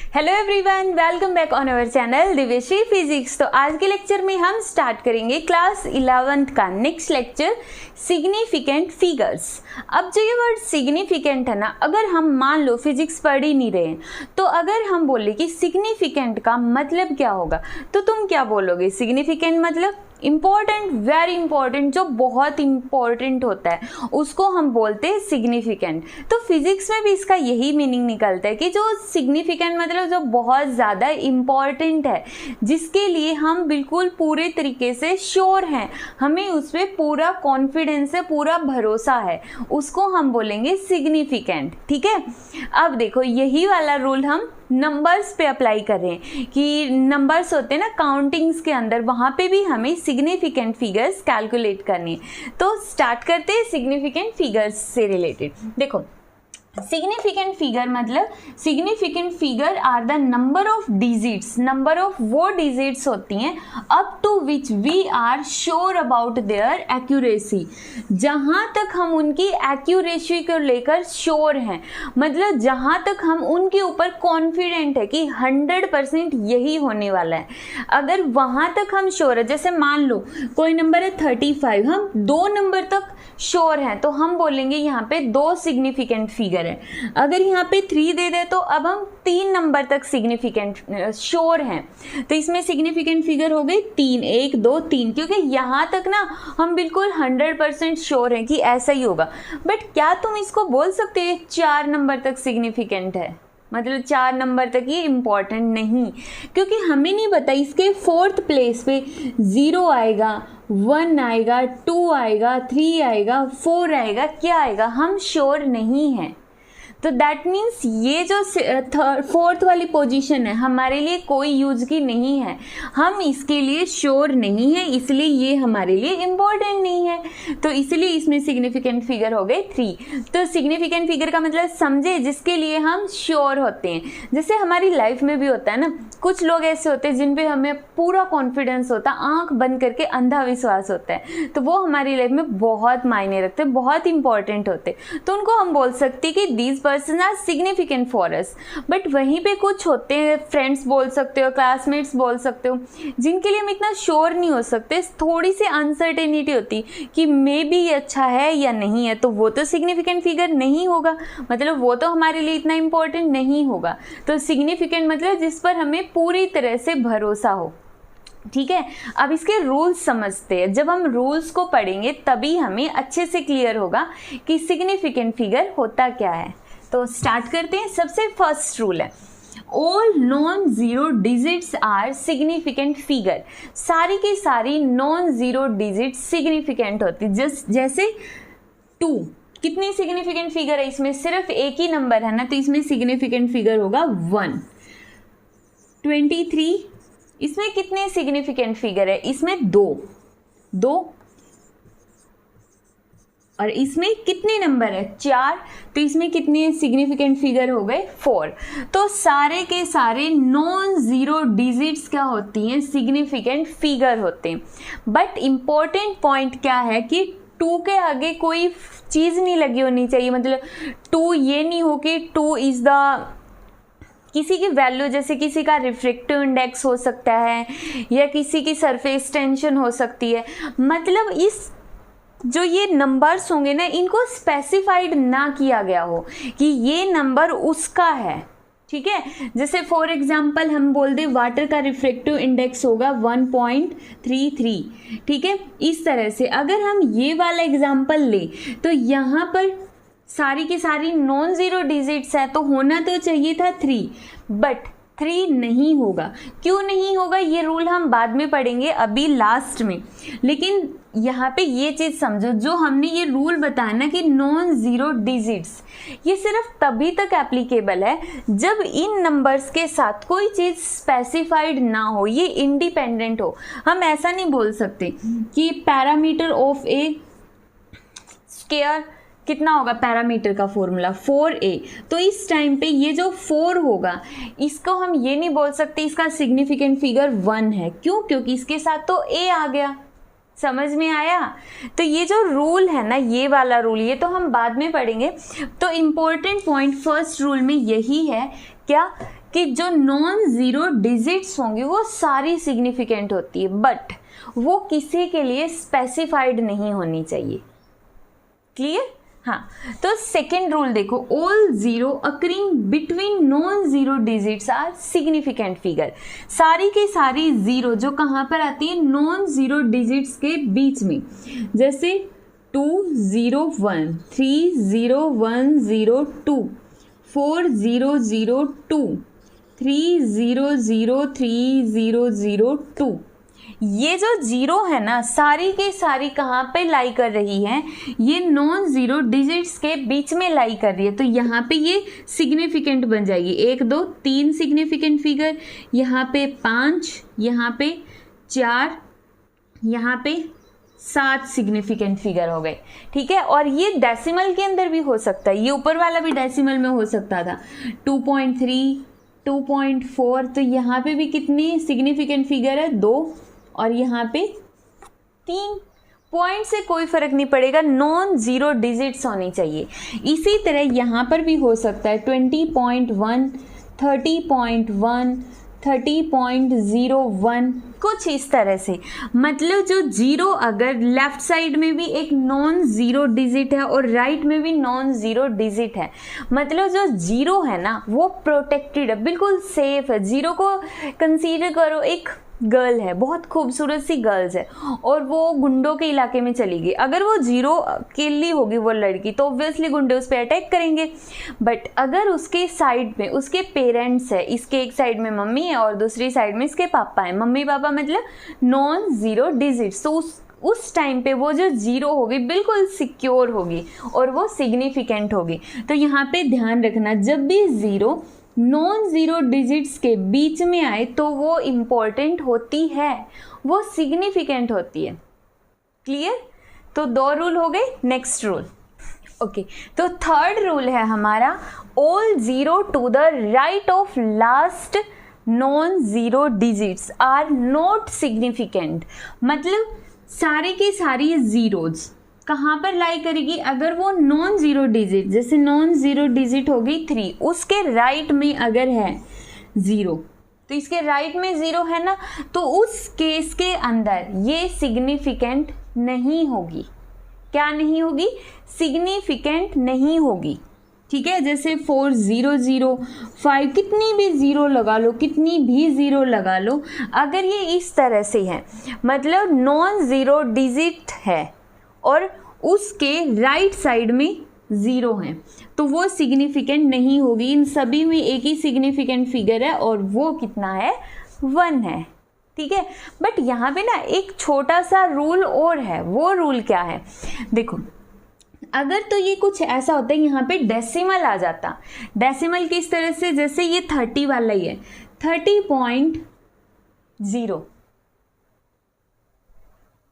Hello everyone, welcome back on our channel Divyashri physics. तो आज के लेक्चर में हम स्टार्ट करेंगे क्लास 11th का नेक्स्ट लेक्चर सिग्निफिकेंट फिगर्स। अब जो ये वर्ड सिग्निफिकेंट है ना, अगर हम मान लो फिजिक्स पढ़ ही नहीं रहे हैं तो अगर हम बोले कि सिग्निफिकेंट का मतलब क्या होगा तो तुम क्या बोलोगे? सिग्निफिकेंट मतलब इम्पॉर्टेंट, वेरी इंपॉर्टेंट, जो बहुत इंपॉर्टेंट होता है उसको हम बोलते हैं सिग्निफिकेंट। तो फिजिक्स में भी इसका यही मीनिंग निकलता है कि जो सिग्निफिकेंट मतलब जो बहुत ज़्यादा इम्पॉर्टेंट है, जिसके लिए हम बिल्कुल पूरे तरीके से श्योर हैं, हमें उस पर पूरा कॉन्फिडेंस है, पूरा भरोसा है, उसको हम बोलेंगे सिग्निफिकेंट। ठीक है, अब देखो यही वाला रूल हम नंबर्स पे अप्लाई कर रहे हैं कि नंबर्स होते हैं ना काउंटिंग्स के अंदर, वहाँ पे भी हमें सिग्निफिकेंट फिगर्स कैलकुलेट करनी है। तो स्टार्ट करते हैं सिग्निफिकेंट फिगर्स से रिलेटेड। देखो सिग्निफिकेंट फिगर मतलब significant figure are the number of digits, number of वो डिजिट्स होती हैं up to which we are sure about their accuracy, जहाँ तक हम उनकी एक्यूरेसी को लेकर श्योर हैं, मतलब जहाँ तक हम उनके ऊपर कॉन्फिडेंट है कि 100% यही होने वाला है, अगर वहाँ तक हम श्योर है। जैसे मान लो कोई नंबर है 35, हम 2 नंबर तक श्योर हैं तो हम बोलेंगे यहाँ पे 2 सिग्निफिकेंट फिगर है। अगर यहाँ पे 3 दे दे तो अब हम 3 नंबर तक सिग्निफिकेंट श्योर हैं, तो इसमें सिग्निफिकेंट फिगर हो गई 3, 1, 2, 3, क्योंकि यहाँ तक ना हम बिल्कुल 100% श्योर हैं कि ऐसा ही होगा। बट क्या तुम इसको बोल सकते हो 4 नंबर तक सिग्निफिकेंट है, मतलब 4 नंबर तक ये इम्पॉर्टेंट नहीं, क्योंकि हमें नहीं पता इसके 4th प्लेस पे 0 आएगा, 1 आएगा, 2 आएगा, 3 आएगा, 4 आएगा, क्या आएगा, हम श्योर नहीं हैं। तो दैट मीन्स ये जो 4th वाली पोजीशन है हमारे लिए कोई यूज की नहीं है, हम इसके लिए श्योर नहीं है, इसलिए ये हमारे लिए इम्पोर्टेंट नहीं है। तो इसलिए इसमें सिग्निफिकेंट फिगर हो गए 3। तो सिग्निफिकेंट फिगर का मतलब समझे जिसके लिए हम श्योर होते हैं। जैसे हमारी लाइफ में भी होता है ना, कुछ लोग ऐसे होते हैं जिन पे हमें पूरा कॉन्फिडेंस होता है, आंख बंद करके अंधा विश्वास होता है, तो वो हमारी लाइफ में बहुत मायने रखते हैं, बहुत इंपॉर्टेंट होते हैं, तो उनको हम बोल सकते हैं कि these person are significant for us. But वहीं पे कुछ होते हैं, फ्रेंड्स बोल सकते हो, क्लासमेट्स बोल सकते हो, जिनके लिए हम इतना श्योर नहीं हो सकते, थोड़ी सी अनसर्टेनिटी होती कि मे बी ये अच्छा है या नहीं है, तो वो तो सिग्निफिकेंट फिगर नहीं होगा, मतलब वो तो हमारे लिए इतना इंपॉर्टेंट नहीं होगा। तो सिग्निफिकेंट मतलब जिस पर हमें पूरी तरह से भरोसा हो। ठीक है, अब इसके रूल्स समझते हैं। जब हम रूल्स को पढ़ेंगे तभी हमें अच्छे से क्लियर होगा कि सिग्निफिकेंट फिगर होता क्या है। तो स्टार्ट करते हैं। सबसे फर्स्ट रूल है all non zero digits are significant figure. सारी की सारी नॉन जीरो डिजिट सिग्निफिकेंट होती, जैसे 2 कितनी सिग्निफिकेंट फिगर है, इसमें सिर्फ एक ही नंबर है ना, तो इसमें सिग्निफिकेंट फिगर होगा 1। 23 इसमें कितने सिग्निफिकेंट फिगर है, इसमें 2। और इसमें कितने नंबर है 4, तो इसमें कितने सिग्निफिकेंट फिगर हो गए 4। तो सारे के सारे नॉन जीरो डिजिट्स क्या होती हैं, सिग्निफिकेंट फिगर होते हैं। बट इम्पोर्टेंट पॉइंट क्या है कि 2 के आगे कोई चीज़ नहीं लगी होनी चाहिए, मतलब 2 ये नहीं हो कि 2 इज़ द किसी की वैल्यू, जैसे किसी का रिफ्रैक्टिव इंडेक्स हो सकता है या किसी की सरफेस टेंशन हो सकती है, मतलब इस जो ये नंबर्स होंगे ना इनको स्पेसिफाइड ना किया गया हो कि ये नंबर उसका है। ठीक है, जैसे फॉर एग्जांपल हम बोल दे वाटर का रिफ्रैक्टिव इंडेक्स होगा 1.33। ठीक है, इस तरह से अगर हम ये वाला एग्जांपल ले तो यहाँ पर सारी की सारी नॉन जीरो डिजिट्स है, तो होना तो चाहिए था 3, बट 3 नहीं होगा। क्यों नहीं होगा ये रूल हम बाद में पढ़ेंगे, अभी लास्ट में। लेकिन यहाँ पे ये चीज़ समझो, जो हमने ये रूल बताया ना कि नॉन जीरो डिजिट्स, ये सिर्फ तभी तक एप्लीकेबल है जब इन नंबर्स के साथ कोई चीज़ स्पेसिफाइड ना हो, ये इंडिपेंडेंट हो। हम ऐसा नहीं बोल सकते कि पैरामीटर ऑफ ए स्क्वायर कितना होगा, पैरामीटर का फॉर्मूला 4a, तो इस टाइम पे ये जो 4 होगा इसको हम ये नहीं बोल सकते इसका सिग्निफिकेंट फिगर 1 है। क्यों? क्योंकि इसके साथ तो a आ गया। समझ में आया? तो ये जो रूल है ना, ये वाला रूल, ये तो हम बाद में पढ़ेंगे। तो इम्पोर्टेंट पॉइंट फर्स्ट रूल में यही है क्या कि जो नॉन ज़ीरो डिजिट्स होंगी वो सारी सिग्निफिकेंट होती है, बट वो किसी के लिए स्पेसिफाइड नहीं होनी चाहिए। क्लियर? हाँ, तो सेकेंड रूल देखो, all zero occurring between non zero digits are significant figure. सारी की सारी जीरो जो कहाँ पर आती है, नॉन जीरो डिजिट्स के बीच में, जैसे 2 0 1, 3 0 1 0 2, 4 0 0 2, 3 0 0 3 0 0 2। ये जो जीरो है ना, सारी के सारी कहाँ पे लाई कर रही है, ये नॉन जीरो डिजिट्स के बीच में लाई कर रही है, तो यहाँ पे ये सिग्निफिकेंट बन जाएगी। 1 2 3 सिग्निफिकेंट फिगर, यहाँ पे 5, यहाँ पे 4, यहाँ पे 7 सिग्निफिकेंट फिगर हो गए। ठीक है, और ये डेसिमल के अंदर भी हो सकता है, ये ऊपर वाला भी डेसिमल में हो सकता था। 2.3, 2.4, तो यहाँ पे भी कितनी सिग्निफिकेंट फिगर है, 2, और यहाँ पे 3। पॉइंट से कोई फर्क नहीं पड़ेगा, नॉन जीरो डिजिट्स होनी चाहिए। इसी तरह यहाँ पर भी हो सकता है 20.1, 30.1, 30.01, कुछ इस तरह से। मतलब जो जीरो अगर लेफ्ट साइड में भी एक नॉन जीरो डिजिट है और राइट में भी नॉन जीरो डिजिट है, मतलब जो जीरो है ना वो प्रोटेक्टेड है, बिल्कुल सेफ है। जीरो को कंसीडर करो एक गर्ल है, बहुत खूबसूरत सी गर्ल्स है, और वो गुंडों के इलाके में चली गई। अगर वो जीरो अकेली होगी वो लड़की, तो ऑब्वियसली गुंडे उस पर अटैक करेंगे। बट अगर उसके साइड में उसके पेरेंट्स है, इसके एक साइड में मम्मी है और दूसरी साइड में इसके पापा है, मम्मी पापा मतलब नॉन जीरो डिजिट्स, तो उस टाइम पे वो जो जीरो होगी बिल्कुल सिक्योर होगी और वो सिग्निफिकेंट होगी। तो यहाँ पे ध्यान रखना, जब भी जीरो नॉन जीरो डिजिट्स के बीच में आए तो वो इम्पोर्टेंट होती है, वो सिग्निफिकेंट होती है। क्लियर? तो 2 रूल हो गए। नेक्स्ट रूल, ओके, तो थर्ड रूल है हमारा, all zero to the right of last non zero digits are not significant. मतलब सारी की सारी जीरोज कहाँ पर लाई करेगी, अगर वो नॉन जीरो डिजिट, जैसे नॉन जीरो डिजिट हो गई 3, उसके राइट में अगर है 0, तो इसके राइट में 0 है ना, तो उस केस के अंदर ये सिग्निफिकेंट नहीं होगी। क्या नहीं होगी? सिग्निफिकेंट नहीं होगी। ठीक है, जैसे 4 0 0 5, कितनी भी ज़ीरो लगा लो, कितनी भी ज़ीरो लगा लो, अगर ये इस तरह से है, मतलब नॉन ज़ीरो डिजिट है और उसके राइट साइड में 0 है, तो वो सिग्निफिकेंट नहीं होगी। इन सभी में एक ही सिग्निफिकेंट फिगर है और वो कितना है? 1 है। ठीक है, बट यहाँ पे ना एक छोटा सा रूल और है। वो रूल क्या है? देखो, अगर तो ये कुछ ऐसा होता है, यहाँ पे डेसिमल आ जाता। डेसिमल किस तरह से? जैसे ये 30 वाला ही है, 30.0,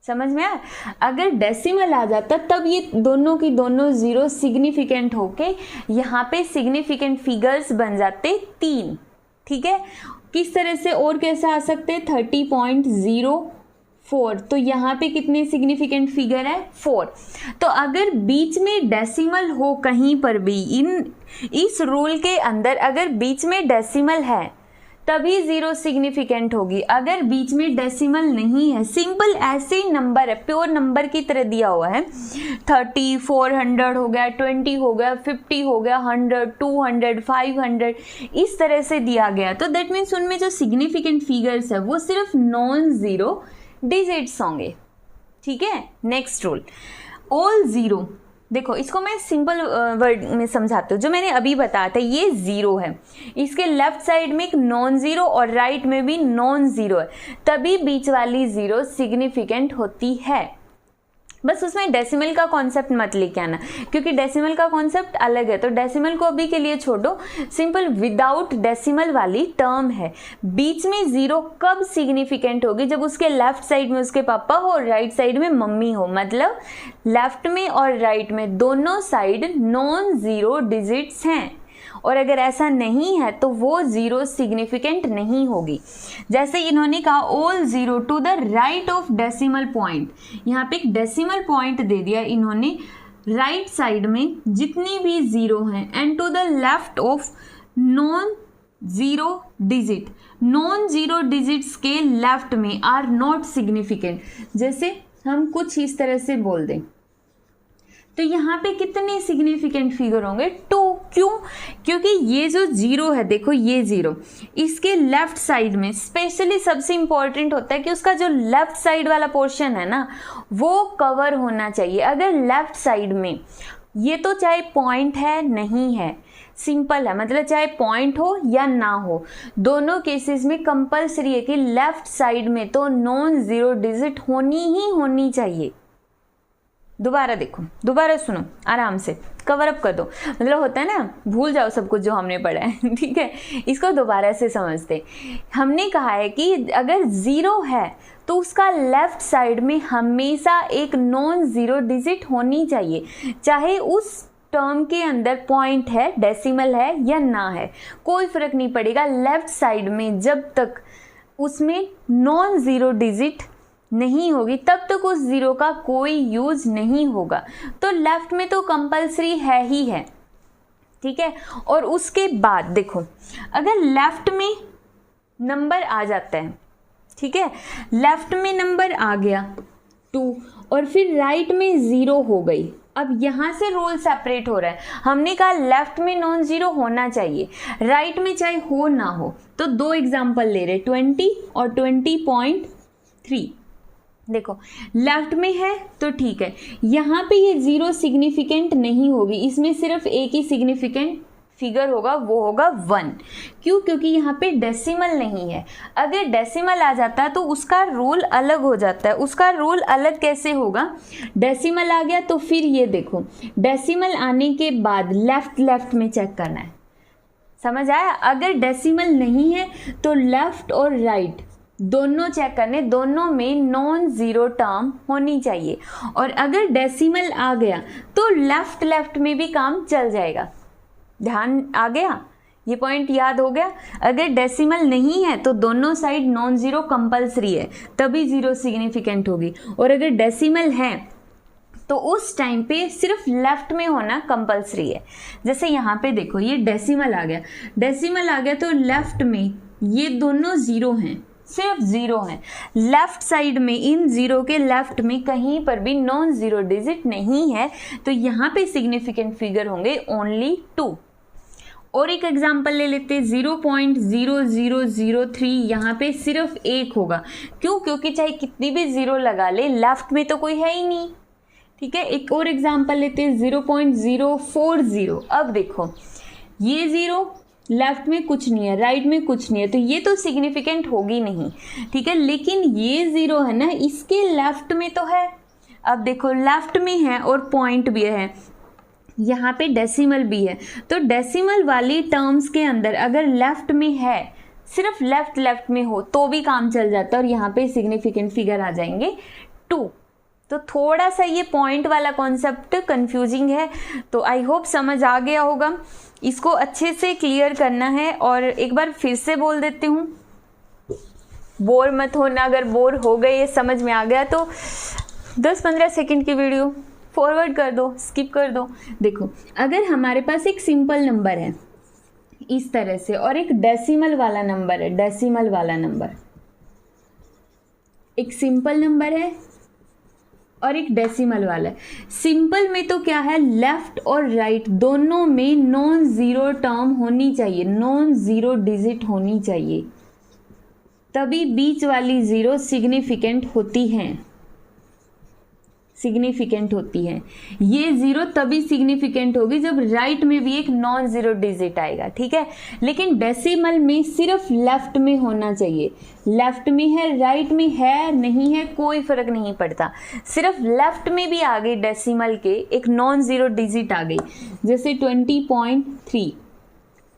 समझ में आया? अगर डेसिमल आ जाता तब ये दोनों की दोनों जीरो सिग्निफिकेंट होके यहाँ पे सिग्निफिकेंट फिगर्स बन जाते 3। ठीक है, किस तरह से और कैसे आ सकते? 30.04, तो यहाँ पे कितने सिग्निफिकेंट फिगर है? 4। तो अगर बीच में डेसिमल हो कहीं पर भी, इस रूल के अंदर अगर बीच में डेसिमल है तभी 0 सिग्निफिकेंट होगी। अगर बीच में डेसिमल नहीं है, सिंपल ऐसे ही नंबर है, प्योर नंबर की तरह दिया हुआ है, 30, 400 हो गया, 20 हो गया, 50 हो गया, 100, 200, 500, इस तरह से दिया गया, तो दैट मीन्स उनमें जो सिग्निफिकेंट फिगर्स है वो सिर्फ नॉन जीरो डिजिट्स होंगे। ठीक है, नेक्स्ट रूल, ऑल जीरो। देखो, इसको मैं सिंपल वर्ड में समझाती हूँ। जो मैंने अभी बताया था, ये 0 है, इसके लेफ्ट साइड में एक नॉन ज़ीरो और राइट में भी नॉन ज़ीरो है, तभी बीच वाली 0 सिग्निफिकेंट होती है। बस उसमें डेसिमल का कॉन्सेप्ट मत लेके आना, क्योंकि डेसिमल का कॉन्सेप्ट अलग है, तो डेसिमल को अभी के लिए छोड़ो। सिंपल विदाउट डेसिमल वाली टर्म है। बीच में 0 कब सिग्निफिकेंट होगी? जब उसके लेफ्ट साइड में उसके पापा हो और राइट साइड में मम्मी हो, मतलब लेफ्ट में और राइट में दोनों साइड नॉन ज़ीरो डिजिट्स हैं। और अगर ऐसा नहीं है तो वो 0 सिग्निफिकेंट नहीं होगी। जैसे इन्होंने कहा all zero to the right of decimal point, यहाँ पे एक डेसिमल पॉइंट दे दिया इन्होंने, राइट साइड में जितनी भी 0 हैं, and to the left of non zero digit, non zero digits के लेफ्ट में आर नॉट सिग्निफिकेंट। जैसे हम कुछ इस तरह से बोल दें तो यहाँ पे कितने सिग्निफिकेंट फिगर होंगे? 2। क्यों? क्योंकि ये जो जीरो है, देखो ये जीरो, इसके लेफ्ट साइड में स्पेशली सबसे इंपॉर्टेंट होता है कि उसका जो लेफ्ट साइड वाला पोर्शन है ना वो कवर होना चाहिए। अगर लेफ्ट साइड में, ये तो चाहे पॉइंट है नहीं है, सिंपल है, मतलब चाहे पॉइंट हो या ना हो, दोनों केसेस में कंपलसरी है कि लेफ्ट साइड में तो नॉन जीरो डिजिट होनी ही होनी चाहिए। दोबारा देखो, दोबारा सुनो, आराम से कवर अप कर दो, मतलब होता है ना भूल जाओ सब कुछ जो हमने पढ़ा है, ठीक है, इसको दोबारा से समझते। हमने कहा है कि अगर जीरो है तो उसका लेफ्ट साइड में हमेशा एक नॉन जीरो डिजिट होनी चाहिए, चाहे उस टर्म के अंदर पॉइंट है, डेसिमल है या ना है, कोई फर्क नहीं पड़ेगा। लेफ्ट साइड में जब तक उसमें नॉन जीरो डिजिट नहीं होगी तब तक उस जीरो का कोई यूज नहीं होगा। तो लेफ्ट में तो कंपलसरी है ही है, ठीक है। और उसके बाद देखो, अगर लेफ्ट में नंबर आ जाता है, ठीक है, लेफ्ट में नंबर आ गया 2 और फिर राइट में 0 हो गई, अब यहाँ से रोल सेपरेट हो रहा है। हमने कहा लेफ्ट में नॉन जीरो होना चाहिए, राइट में चाहे हो ना हो। तो 2 एग्जाम्पल ले रहे, 20 और 20.3। देखो लेफ्ट में है तो ठीक है, यहाँ पे ये जीरो सिग्निफिकेंट नहीं होगी, इसमें सिर्फ एक ही सिग्निफिकेंट फिगर होगा, वो होगा 1। क्यों? क्योंकि यहाँ पे डेसिमल नहीं है। अगर डेसिमल आ जाता है तो उसका रोल अलग हो जाता है। उसका रोल अलग कैसे होगा? डेसिमल आ गया तो फिर ये देखो, डेसिमल आने के बाद लेफ्ट में चेक करना है, समझ आया? अगर डेसिमल नहीं है तो लेफ्ट और राइट दोनों चेक करने, दोनों में नॉन जीरो टर्म होनी चाहिए। और अगर डेसिमल आ गया तो लेफ्ट में भी काम चल जाएगा। ध्यान आ गया? ये पॉइंट याद हो गया? अगर डेसिमल नहीं है तो दोनों साइड नॉन जीरो कंपलसरी है, तभी जीरो सिग्निफिकेंट होगी। और अगर डेसिमल है तो उस टाइम पे सिर्फ लेफ्ट में होना कंपलसरी है। जैसे यहाँ पे देखो, ये डेसिमल आ गया, डेसिमल आ गया तो लेफ्ट में ये दोनों जीरो हैं, सिर्फ जीरो है। लेफ्ट साइड में, इन जीरो के लेफ्ट में कहीं पर भी नॉन जीरो डिजिट नहीं है, तो यहाँ पे सिग्निफिकेंट फिगर होंगे ओनली 2। और एक एग्जांपल ले लेते हैं, 0.0003, यहाँ पे सिर्फ 1 होगा। क्यों? क्योंकि चाहे कितनी भी जीरो लगा ले, लेफ्ट में तो कोई है ही नहीं, ठीक है। एक और एग्जांपल लेते हैं, 0.040। अब देखो ये जीरो लेफ्ट में कुछ नहीं है, राइट में कुछ नहीं है, तो ये तो सिग्निफिकेंट होगी नहीं, ठीक है। लेकिन ये जीरो है ना, इसके लेफ्ट में तो है। अब देखो लेफ्ट में है और पॉइंट भी है, यहाँ पे डेसिमल भी है, तो डेसिमल वाली टर्म्स के अंदर अगर लेफ्ट में है, सिर्फ लेफ्ट में हो तो भी काम चल जाता है, और यहाँ पे सिग्निफिकेंट फिगर आ जाएंगे 2। तो थोड़ा सा ये पॉइंट वाला कॉन्सेप्ट कंफ्यूजिंग है, तो आई होप समझ आ गया होगा। इसको अच्छे से क्लियर करना है, और एक बार फिर से बोल देती हूँ, बोर मत होना। अगर बोर हो गए, ये समझ में आ गया तो 10-15 सेकंड की वीडियो फॉरवर्ड कर दो, स्किप कर दो। देखो अगर हमारे पास एक सिंपल नंबर है इस तरह से, और एक डेसिमल वाला नंबर है, डेसिमल वाला नंबर, एक सिंपल नंबर है और एक डेसिमल वाला है। सिंपल में तो क्या है, लेफ्ट और राइट दोनों में नॉन जीरो टर्म होनी चाहिए, नॉन जीरो डिजिट होनी चाहिए, तभी बीच वाली जीरो सिग्निफिकेंट होती हैं, सिग्निफिकेंट होती है। ये जीरो तभी सिग्निफिकेंट होगी जब राइट में भी एक नॉन जीरो डिजिट आएगा, ठीक है। लेकिन डेसिमल में सिर्फ लेफ्ट में होना चाहिए, लेफ्ट में है, राइट में है नहीं है कोई फर्क नहीं पड़ता, सिर्फ लेफ्ट में भी आ गई डेसिमल के एक नॉन जीरो डिजिट आ गई, जैसे 20.3,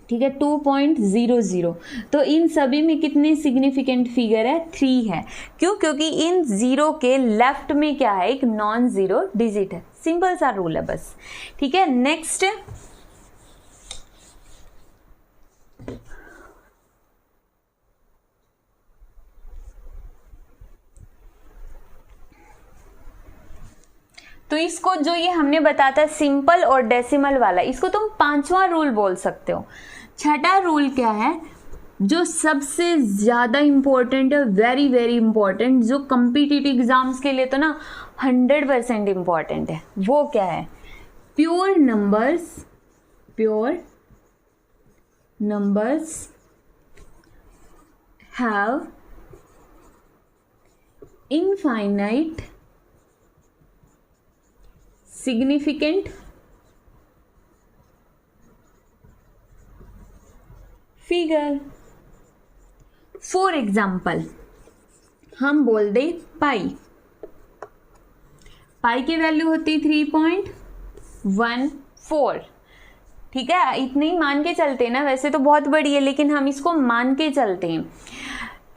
ठीक है, 2.00, तो इन सभी में कितने सिग्निफिकेंट फिगर है? 3 है। क्यों? क्योंकि इन जीरो के लेफ्ट में क्या है, एक नॉन जीरो डिजिट है। सिंपल सा रूल है बस, ठीक है। नेक्स्ट, तो इसको जो ये हमने बताया था सिंपल और डेसिमल वाला, इसको तुम 5वां रूल बोल सकते हो। छठा रूल क्या है, जो सबसे ज़्यादा इम्पोर्टेंट है, वेरी वेरी इंपॉर्टेंट, जो कम्पिटिटिव एग्जाम्स के लिए तो ना 100% इम्पॉर्टेंट है, वो क्या है, pure numbers have infinite significant figure. For example हम बोल दे पाई की वैल्यू होती 3.14, ठीक है, इतने ही मान के चलते हैं ना, वैसे तो बहुत बड़ी है लेकिन हम इसको मान के चलते हैं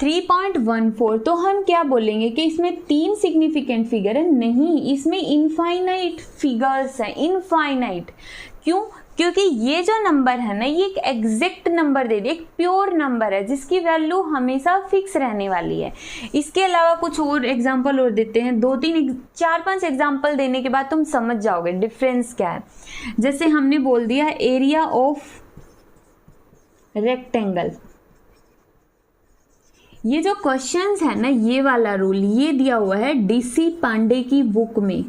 3.14। तो हम क्या बोलेंगे कि इसमें 3 सिग्निफिकेंट फिगर है, नहीं, इसमें इनफाइनाइट फिगर्स है, इनफाइनाइट। क्यों? क्योंकि ये जो नंबर है ना, ये एक एग्जैक्ट नंबर दे दिया, एक प्योर नंबर है जिसकी वैल्यू हमेशा फिक्स रहने वाली है। इसके अलावा कुछ और एग्जांपल और देते हैं, 4-5 एग्जांपल देने के बाद तुम समझ जाओगे डिफरेंस क्या है। जैसे हमने बोल दिया एरिया ऑफ रेक्टेंगल, ये जो क्वेश्चंस है ना, ये वाला रूल ये दिया हुआ है डीसी पांडे की बुक में,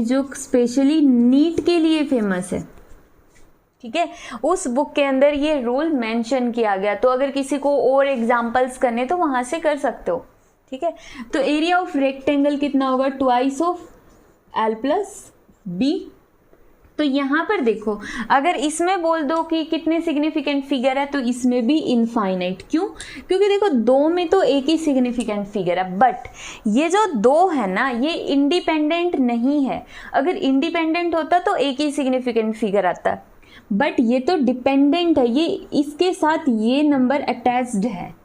जो स्पेशली नीट के लिए फेमस है, ठीक है, उस बुक के अंदर ये रूल मेंशन किया गया। तो अगर किसी को और एग्जांपल्स करने तो वहां से कर सकते हो, ठीक है। तो एरिया ऑफ रेक्टेंगल कितना होगा, twice of L plus B। तो यहाँ पर देखो, अगर इसमें बोल दो कि कितने सिग्निफिकेंट फिगर है, तो इसमें भी इनफाइनाइट। क्यों? क्योंकि देखो 2 में तो एक ही सिग्निफिकेंट फिगर है, बट ये जो 2 है ना, ये इंडिपेंडेंट नहीं है। अगर इंडिपेंडेंट होता तो एक ही सिग्निफिकेंट फिगर आता, बट ये तो डिपेंडेंट है, ये इसके साथ ये नंबर अटैच्ड है,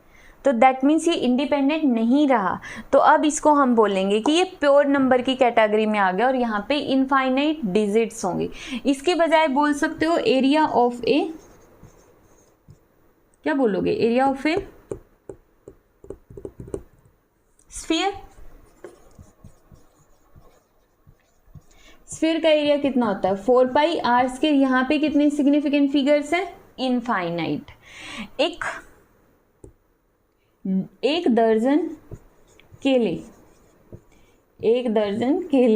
तो दैट मीन्स ये इंडिपेंडेंट नहीं रहा। तो अब इसको हम बोलेंगे कि ये प्योर नंबर की कैटेगरी में आ गया और यहाँ पे इनफाइनाइट डिजिट्स होंगे। इसके बजाय बोल सकते हो एरिया ऑफ ए, क्या बोलोगे, area of A sphere. Sphere का एरिया कितना होता है, 4 पाई आर स्क्वायर। यहाँ पे कितने सिग्निफिकेंट फिगर्स हैं, इनफाइनाइट। एक दर्जन केले,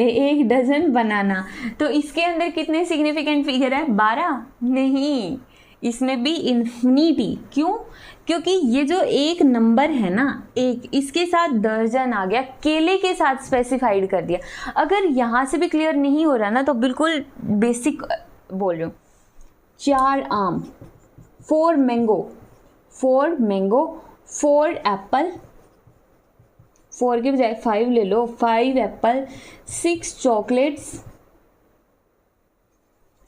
एक डजन बनाना, तो इसके अंदर कितने सिग्निफिकेंट फिगर है, 12? नहीं, इसमें भी इन्फिनिटी। क्यों? क्योंकि ये जो एक नंबर है ना, एक, इसके साथ दर्जन आ गया, केले के साथ स्पेसिफाइड कर दिया। अगर यहाँ से भी क्लियर नहीं हो रहा ना, तो बिल्कुल बेसिक बोल रही हूँ, 4 आम, 4 मैंगो, 4 एप्पल, 4 के बजाय 5 ले लो, 5 एप्पल, 6 चॉकलेट्स।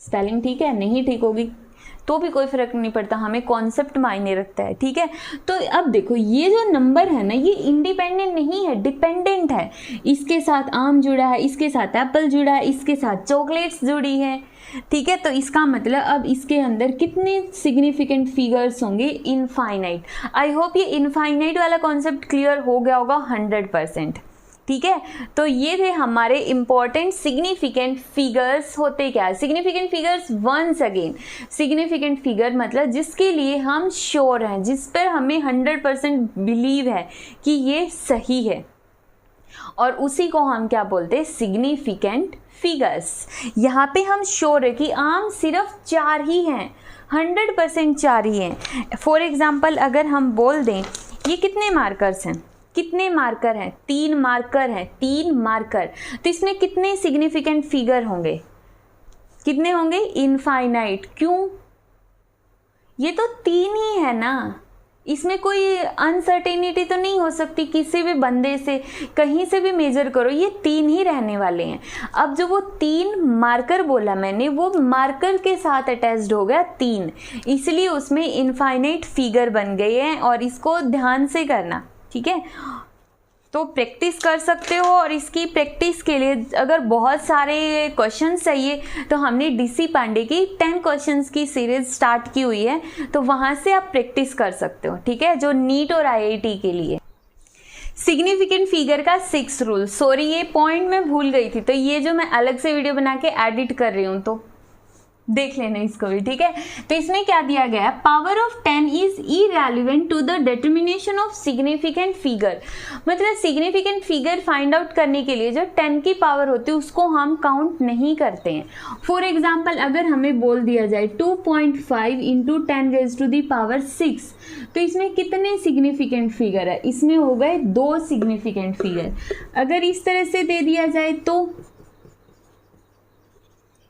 स्पेलिंग ठीक है? नहीं ठीक होगी तो भी कोई फर्क नहीं पड़ता, हमें कॉन्सेप्ट मायने रखता है, ठीक है। तो अब देखो, ये जो नंबर है ना, ये इंडिपेंडेंट नहीं है, डिपेंडेंट है। इसके साथ आम जुड़ा है, इसके साथ एप्पल जुड़ा है, इसके साथ चॉकलेट्स जुड़ी है, ठीक है। तो इसका मतलब अब इसके अंदर कितने सिग्निफिकेंट फिगर्स होंगे, इनफाइनाइट। आई होप ये इनफाइनाइट वाला कॉन्सेप्ट क्लियर हो गया होगा 100%, ठीक है। तो ये थे हमारे इंपॉर्टेंट सिग्निफिकेंट फिगर्स। होते क्या है significant figures? Once again, significant figure मतलब जिसके लिए हम श्योर हैं, जिस पर हमें 100% बिलीव है कि ये सही है, और उसी को हम क्या बोलते हैं, सिग्निफिकेंट फिगर्स। यहाँ पे हम श्योर है कि आम सिर्फ 4 ही हैं, 100% 4 ही हैं। फॉर एग्जाम्पल अगर हम बोल दें ये कितने मार्कर्स हैं, कितने मार्कर हैं, 3 मार्कर हैं, 3 मार्कर, तो इसमें कितने सिग्निफिकेंट फिगर होंगे, कितने होंगे, इनफाइनाइट। क्यों? ये तो 3 ही है ना, इसमें कोई अनसर्टेनिटी तो नहीं हो सकती, किसी भी बंदे से कहीं से भी मेजर करो, ये 3 ही रहने वाले हैं। अब जो वो 3 मार्कर बोला मैंने, वो मार्कर के साथ अटैच्ड हो गया 3, इसलिए उसमें इनफाइनाइट फिगर बन गए हैं, और इसको ध्यान से करना, ठीक है। तो प्रैक्टिस कर सकते हो, और इसकी प्रैक्टिस के लिए अगर बहुत सारे क्वेश्चंस चाहिए तो हमने डीसी पांडे की 10 क्वेश्चंस की सीरीज स्टार्ट की हुई है, तो वहां से आप प्रैक्टिस कर सकते हो, ठीक है, जो नीट और आईआईटी के लिए। सिग्निफिकेंट फिगर का 6 रूल, सॉरी ये पॉइंट मैं भूल गई थी, तो ये जो मैं अलग से वीडियो बना के एडिट कर रही हूँ, तो देख लेना इसको भी, ठीक है। तो इसमें क्या दिया गया है, power of 10 is irrelevant to the determination of significant figure. मतलब सिग्निफिकेंट फिगर फाइंड आउट करने के लिए जो 10 की पावर होती है उसको हम काउंट नहीं करते हैं। फॉर एग्जाम्पल अगर हमें बोल दिया जाए 2.5 इंटू 10⁻⁶, तो इसमें कितने सिग्निफिकेंट फिगर है, इसमें हो गए 2 सिग्निफिकेंट फिगर। अगर इस तरह से दे दिया जाए तो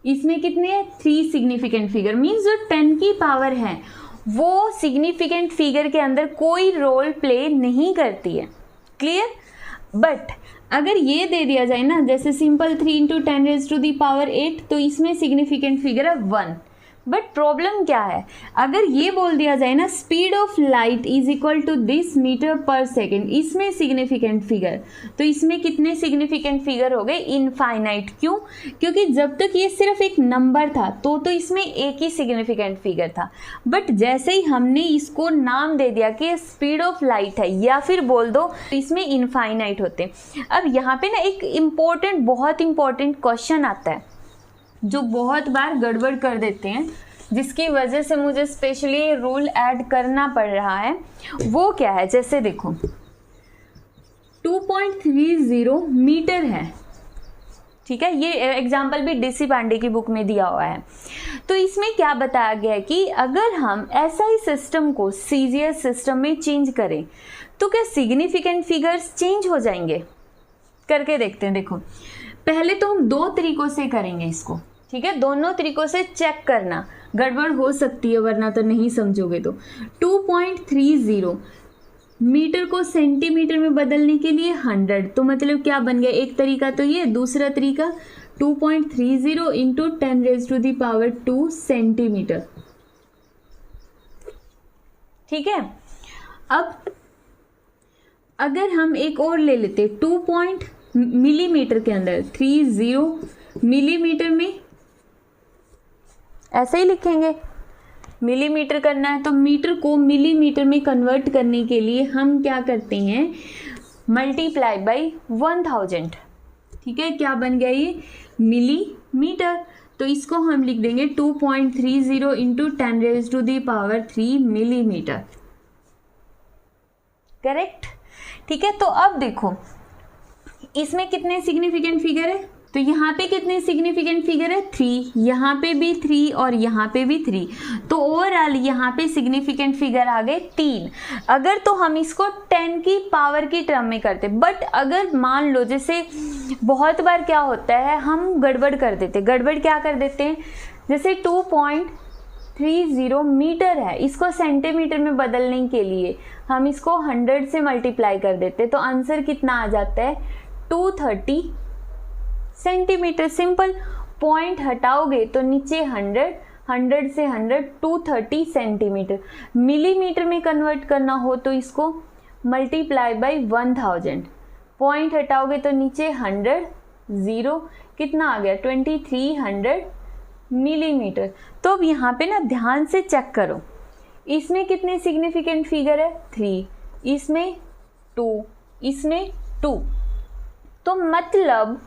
इसमें कितने हैं, 3 सिग्निफिकेंट फिगर। मीन्स जो 10 की पावर है वो सिग्निफिकेंट फिगर के अंदर कोई रोल प्ले नहीं करती है। क्लियर। बट अगर ये दे दिया जाए ना, जैसे सिंपल 3 इंटू 10⁸, तो इसमें सिग्निफिकेंट फिगर है 1। बट प्रॉब्लम क्या है, अगर ये बोल दिया जाए ना speed of light is equal to this meter per second, इसमें सिग्निफिकेंट फिगर, तो इसमें कितने सिग्निफिकेंट फिगर हो गए, इनफाइनाइट। क्यों, क्योंकि जब तक ये सिर्फ एक नंबर था तो इसमें एक ही सिग्निफिकेंट फिगर था। बट जैसे ही हमने इसको नाम दे दिया कि स्पीड ऑफ लाइट है या फिर बोल दो तो इसमें इनफाइनाइट होते हैं। अब यहाँ पे ना एक इम्पोर्टेंट, बहुत इंपॉर्टेंट क्वेश्चन आता है जो बहुत बार गड़बड़ कर देते हैं, जिसकी वजह से मुझे स्पेशली रूल ऐड करना पड़ रहा है। वो क्या है, जैसे देखो 2.30 मीटर है, ठीक है। ये एग्जाम्पल भी डीसी पांडे की बुक में दिया हुआ है। तो इसमें क्या बताया गया है कि अगर हम SI सिस्टम को CGS सिस्टम में चेंज करें तो क्या सिग्निफिकेंट फिगर्स चेंज हो जाएंगे। करके देखते हैं। देखो पहले तो हम 2 तरीकों से करेंगे इसको, ठीक है। दोनों तरीकों से चेक करना, गड़बड़ हो सकती है वरना तो नहीं समझोगे। तो 2.30 मीटर को सेंटीमीटर में बदलने के लिए 100, तो मतलब क्या बन गया, एक तरीका तो ये, दूसरा तरीका 2.30 इंटू 10⁻² सेंटीमीटर, ठीक है। अब अगर हम एक और ले लेते 2 मिलीमीटर के अंदर, 30 मिलीमीटर में ऐसे ही लिखेंगे, मिलीमीटर करना है तो मीटर को मिलीमीटर में कन्वर्ट करने के लिए हम क्या करते हैं, मल्टीप्लाई बाई 1000, ठीक है। क्या बन गया ये, मिलीमीटर। तो इसको हम लिख देंगे 2.30 इंटू 10⁻³ मिलीमीटर, करेक्ट, ठीक है। तो अब देखो इसमें कितने सिग्निफिकेंट फिगर है, तो यहाँ पे कितने सिग्निफिकेंट फिगर है, 3, यहाँ पे भी 3 और यहाँ पे भी 3, तो ओवरऑल यहाँ पे सिग्निफिकेंट फिगर आ गए 3। अगर तो हम इसको 10 की पावर की टर्म में करते, बट अगर मान लो जैसे बहुत बार क्या होता है हम गड़बड़ कर देते, गड़बड़ क्या कर देते हैं, जैसे 2.30 मीटर है, इसको सेंटीमीटर में बदलने के लिए हम इसको 100 से मल्टीप्लाई कर देते, तो आंसर कितना आ जाता है, 230 सेंटीमीटर। सिंपल, पॉइंट हटाओगे तो नीचे 100, 100 से 100, 230 सेंटीमीटर। मिलीमीटर में कन्वर्ट करना हो तो इसको मल्टीप्लाई बाई 1000, पॉइंट हटाओगे तो नीचे 100, 0, कितना आ गया, 2300 मिलीमीटर। तो अब यहाँ पे ना ध्यान से चेक करो, इसमें कितने सिग्निफिकेंट फिगर है, 3, इसमें 2, इसमें 2। तो मतलब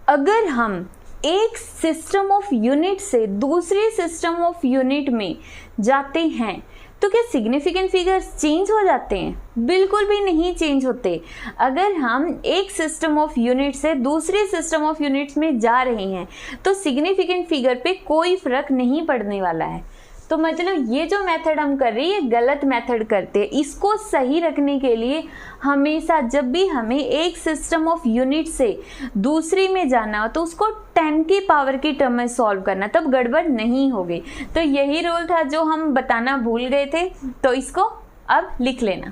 अगर हम एक सिस्टम ऑफ यूनिट से दूसरे सिस्टम ऑफ यूनिट में जाते हैं तो क्या सिग्निफिकेंट फिगर्स चेंज हो जाते हैं, बिल्कुल भी नहीं चेंज होते। अगर हम एक सिस्टम ऑफ यूनिट से दूसरे सिस्टम ऑफ यूनिट्स में जा रहे हैं तो सिग्निफिकेंट फिगर पे कोई फर्क नहीं पड़ने वाला है। तो मतलब ये जो मेथड हम कर रहे हैं ये गलत मेथड करते हैं। इसको सही रखने के लिए हमेशा जब भी हमें एक सिस्टम ऑफ यूनिट से दूसरी में जाना हो तो उसको 10 की पावर की टर्म में सॉल्व करना, तब गड़बड़ नहीं होगी। तो यही रूल था जो हम बताना भूल गए थे, तो इसको अब लिख लेना।